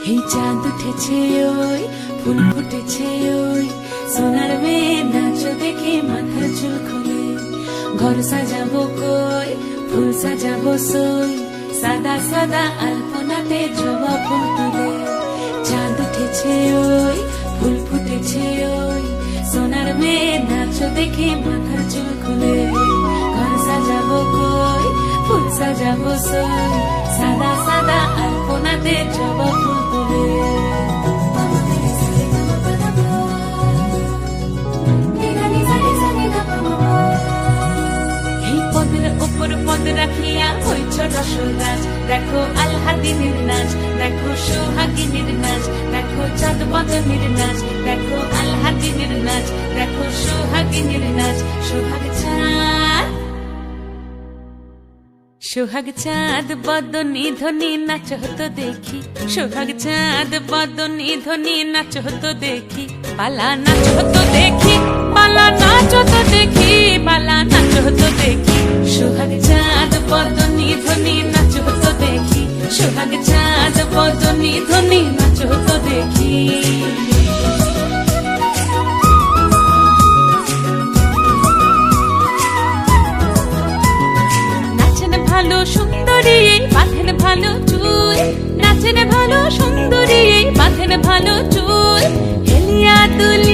এই চাঁদ উঠেছে ওই ফুল ফুটেছে ওই সোনার মেয়ে নাচ দেখে মাথার চুল খুলে ঘর সাজাবো কই ফুল সাজাবো সই সাদা সাদা আলপনাতে জবা ফুল তুলে চাঁদ উঠেছে ওই ফুল ফুটেছে ওই সোনার মেয়ে নাচ দেখে মাথার চুল খুলে ঘর সাজাবো কই ফুল সাজাবো সই সাদা সাদা আলপনাতে জবা ফুল তুলে পদ রাখিয়া হইছ রসরাজ দেখো আলহাদিনের নাচ দেখো সোহাগিনীর নাচ দেখো চাঁদ বদনের নাচ দেখো আলহাদিনের নাচ দেখো সোহাগিনীর নাচ সোহাগ চাঁদ বদনী ধ্বনি নাচ হতো দেখি সোহাগ চাঁদ বদনী ধ্বনি নাচ হতো দেখি পালা নাচ হতো দেখি পালা নাচ হতো দেখি পালা নাচ হতো দেখি সোহাগ চাঁদ বদনী ধ্বনি নাচ হতো দেখি সোহাগ চাঁদ বদনী ধ্বনি নাচ হতো দেখি ভালো সুন্দরী বাঁধেন ভালো চুল নাচেন ভালো সুন্দরী বাঁধেন ভালো চুল হেলিয়া দুলি